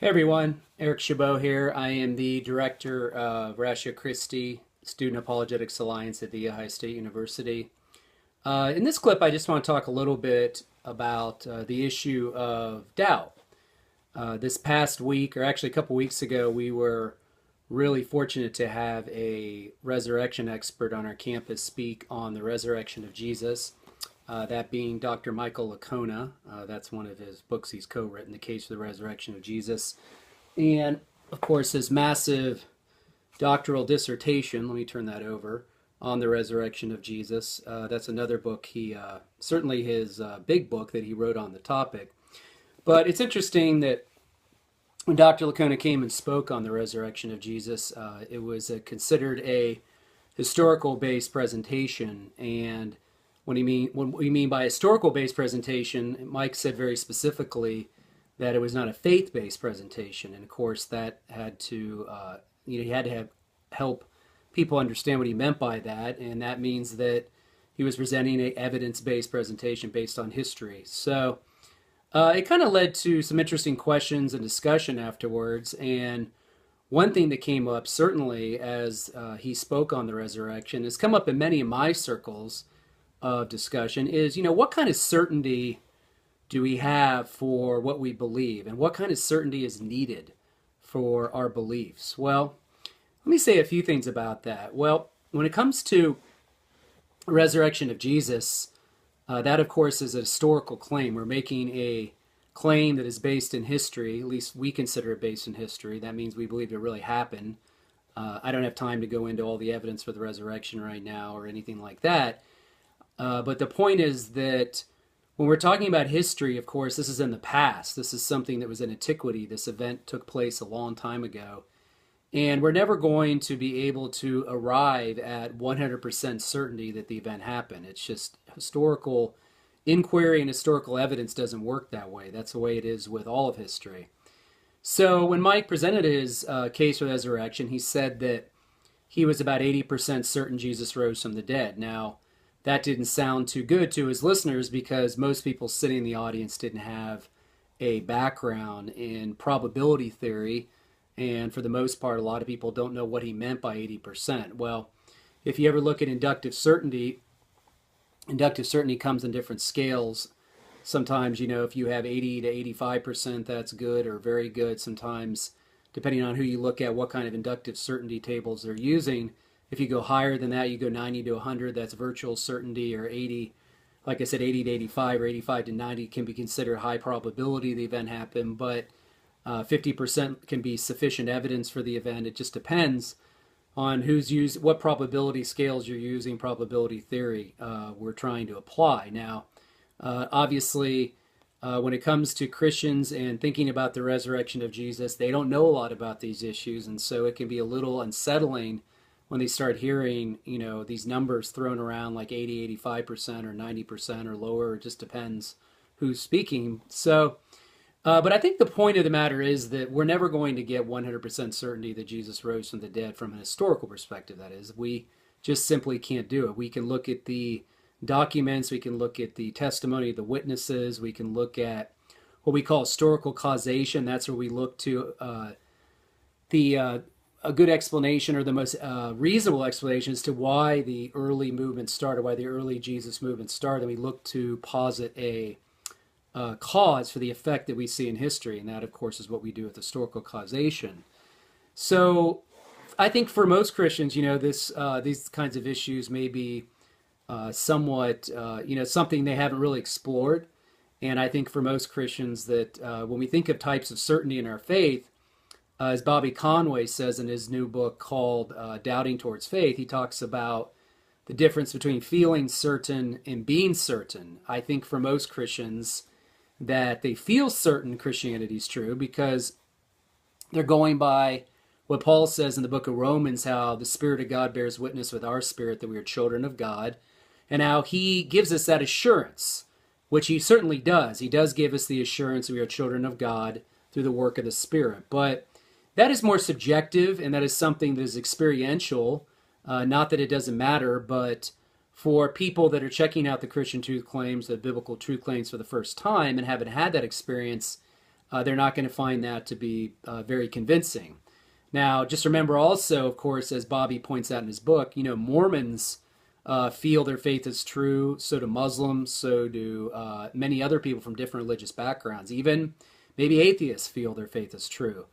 Hey everyone, Eric Chabot here. I am the director of Ratio Christi Student Apologetics Alliance at The Ohio State University. In this clip, I just want to talk a little bit about the issue of doubt. This past week, or actually a couple weeks ago, we were really fortunate to have a resurrection expert on our campus speak on the resurrection of Jesus. That being Dr. Michael Licona. That's one of his books he's co-written, The Case for the Resurrection of Jesus. And, of course, his massive doctoral dissertation, let me turn that over, on the resurrection of Jesus. That's another book certainly his big book that he wrote on the topic. But it's interesting that when Dr. Licona came and spoke on the resurrection of Jesus, it was considered a historical-based presentation. And what we mean by historical-based presentation, Mike said very specifically that it was not a faith-based presentation, and of course that had to, he had to have help people understand what he meant by that, and that means that he was presenting an evidence-based presentation based on history. So it kind of led to some interesting questions and discussion afterwards, and one thing that came up certainly as he spoke on the resurrection has come up in many of my circles of discussion is, what kind of certainty do we have for what we believe, and what kind of certainty is needed for our beliefs? Well, let me say a few things about that. Well, when it comes to the resurrection of Jesus, that of course is a historical claim. We're making a claim that is based in history, at least we consider it based in history. That means we believe it really happened. I don't have time to go into all the evidence for the resurrection right now or anything like that. But the point is that when we're talking about history, of course, this is in the past. This is something that was in antiquity. This event took place a long time ago. And we're never going to be able to arrive at 100% certainty that the event happened. It's just historical inquiry and historical evidence doesn't work that way. That's the way it is with all of history. So when Mike presented his case for resurrection, he said that he was about 80% certain Jesus rose from the dead. Now, that didn't sound too good to his listeners because most people sitting in the audience didn't have a background in probability theory. And for the most part, a lot of people don't know what he meant by 80%. Well, if you ever look at inductive certainty comes in different scales. Sometimes, if you have 80 to 85%, that's good or very good. Sometimes, depending on who you look at, what kind of inductive certainty tables they're using. If you go higher than that, you go 90 to 100, that's virtual certainty, or 80, like I said, 80 to 85 or 85 to 90 can be considered high probability the event happened, but 50% can be sufficient evidence for the event. It just depends on what probability scales you're using, probability theory we're trying to apply. Now, obviously, when it comes to Christians and thinking about the resurrection of Jesus, they don't know a lot about these issues, and so it can be a little unsettling when they start hearing, these numbers thrown around like 80, 85% or 90% or lower. It just depends who's speaking. So, but I think the point of the matter is that we're never going to get 100% certainty that Jesus rose from the dead from an historical perspective, that is. We just simply can't do it. We can look at the documents, we can look at the testimony of the witnesses, we can look at what we call historical causation. That's where we look to a good explanation or the most reasonable explanation as to why the early movement started, why the early Jesus movement started. And we look to posit a cause for the effect that we see in history. And that, of course, is what we do with historical causation. So I think for most Christians, these kinds of issues may be somewhat, something they haven't really explored. And I think for most Christians that when we think of types of certainty in our faith, as Bobby Conway says in his new book called Doubting Towards Faith, he talks about the difference between feeling certain and being certain. I think for most Christians that they feel certain Christianity is true because they're going by what Paul says in the book of Romans, how the Spirit of God bears witness with our spirit that we are children of God, and how he gives us that assurance, which he certainly does. He does give us the assurance that we are children of God through the work of the Spirit. But that is more subjective, and that is something that is experiential. Not that it doesn't matter, but for people that are checking out the Christian truth claims, the biblical truth claims for the first time and haven't had that experience, they're not going to find that to be very convincing. Now, just remember also, of course, as Bobby points out in his book, Mormons feel their faith is true. So do Muslims. So do many other people from different religious backgrounds. Even maybe atheists feel their faith is true,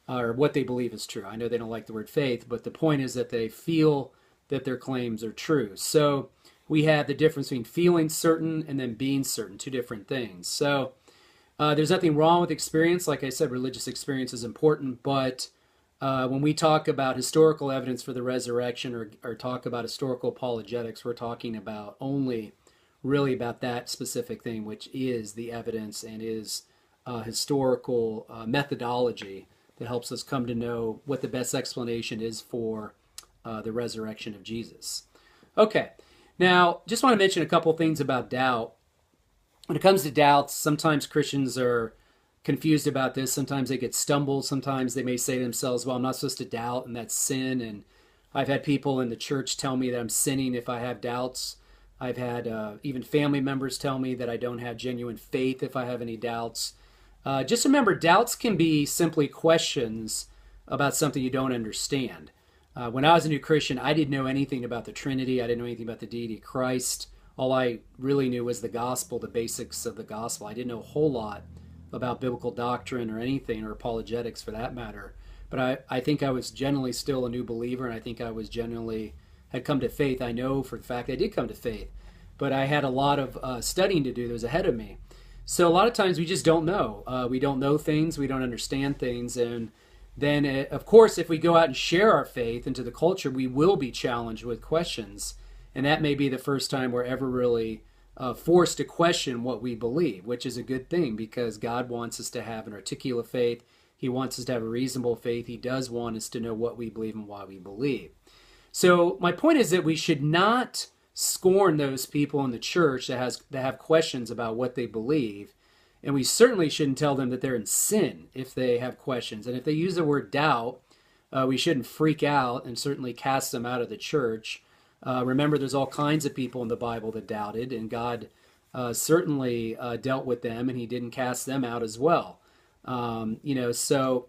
or what they believe is true. I know they don't like the word faith, but the point is that they feel that their claims are true. So we have the difference between feeling certain and then being certain, two different things. So there's nothing wrong with experience. Like I said, religious experience is important, but when we talk about historical evidence for the resurrection or talk about historical apologetics, we're talking about only really about that specific thing, which is the evidence and is historical methodology that helps us come to know what the best explanation is for the resurrection of Jesus. Okay, now just want to mention a couple things about doubt. When it comes to doubts, sometimes Christians are confused about this. Sometimes they get stumbled. Sometimes they may say to themselves, well, I'm not supposed to doubt, and that's sin. And I've had people in the church tell me that I'm sinning if I have doubts. I've had even family members tell me that I don't have genuine faith if I have any doubts. Just remember, doubts can be simply questions about something you don't understand. When I was a new Christian, I didn't know anything about the Trinity. I didn't know anything about the deity of Christ. All I really knew was the gospel, the basics of the gospel. I didn't know a whole lot about biblical doctrine or anything, or apologetics for that matter. But I think I was generally still a new believer, and I think I was generally had come to faith. I know for the fact I did come to faith, but I had a lot of studying to do that was ahead of me. So a lot of times we just don't know. We don't know things, we don't understand things, and then, of course, if we go out and share our faith into the culture, we will be challenged with questions. And that may be the first time we're ever really forced to question what we believe, which is a good thing because God wants us to have an articulate faith. He wants us to have a reasonable faith. He does want us to know what we believe and why we believe. So my point is that we should not scorn those people in the church that have questions about what they believe. And we certainly shouldn't tell them that they're in sin if they have questions. And if they use the word doubt, we shouldn't freak out and certainly cast them out of the church. Remember, there's all kinds of people in the Bible that doubted, and God certainly dealt with them, and he didn't cast them out as well. So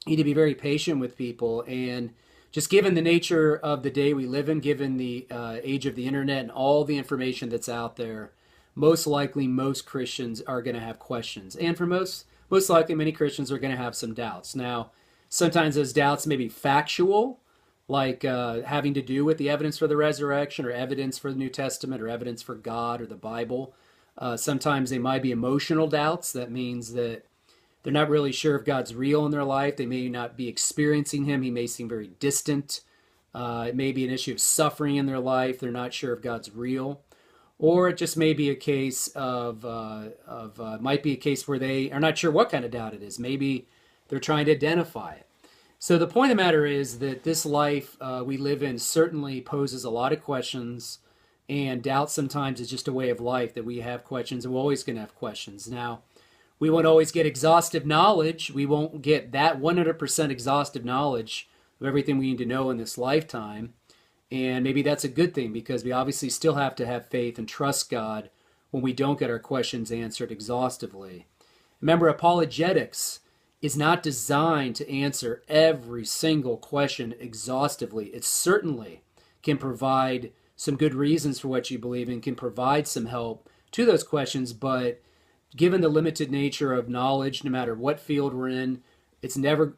you need to be very patient with people. And just given the nature of the day we live in, given the age of the internet and all the information that's out there, most likely most Christians are going to have questions. And for most likely many Christians are going to have some doubts. Now, sometimes those doubts may be factual, like having to do with the evidence for the resurrection or evidence for the New Testament or evidence for God or the Bible. Sometimes they might be emotional doubts. That means that they're not really sure if God's real in their life. They may not be experiencing him. He may seem very distant. It may be an issue of suffering in their life. They're not sure if God's real. Or it just may be a case might be a case where they are not sure what kind of doubt it is. Maybe they're trying to identify it. So the point of the matter is that this life we live in certainly poses a lot of questions, and doubt sometimes is just a way of life that we have questions, and we're always going to have questions. Now, we won't always get exhaustive knowledge. We won't get that 100% exhaustive knowledge of everything we need to know in this lifetime, and maybe that's a good thing because we obviously still have to have faith and trust God when we don't get our questions answered exhaustively. Remember, apologetics is not designed to answer every single question exhaustively. It certainly can provide some good reasons for what you believe and can provide some help to those questions, but given the limited nature of knowledge, no matter what field we're in,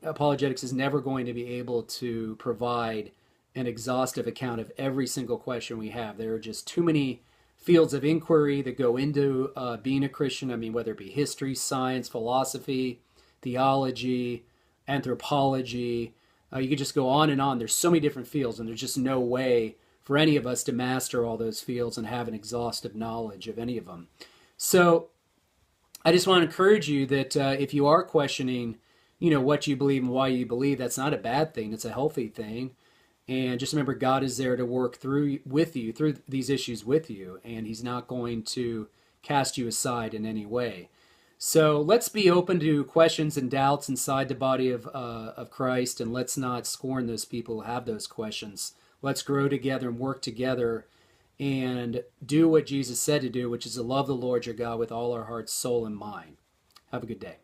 apologetics is never going to be able to provide an exhaustive account of every single question we have. There are just too many fields of inquiry that go into being a Christian. I mean, whether it be history, science, philosophy, theology, anthropology, you could just go on and on. There's so many different fields, and there's just no way for any of us to master all those fields and have an exhaustive knowledge of any of them. So I just want to encourage you that if you are questioning, what you believe and why you believe, that's not a bad thing. It's a healthy thing. And just remember, God is there to work through these issues with you, and he's not going to cast you aside in any way. So let's be open to questions and doubts inside the body of Christ, and let's not scorn those people who have those questions. Let's grow together and work together and do what Jesus said to do, which is to love the Lord your God with all our heart, soul, and mind. Have a good day.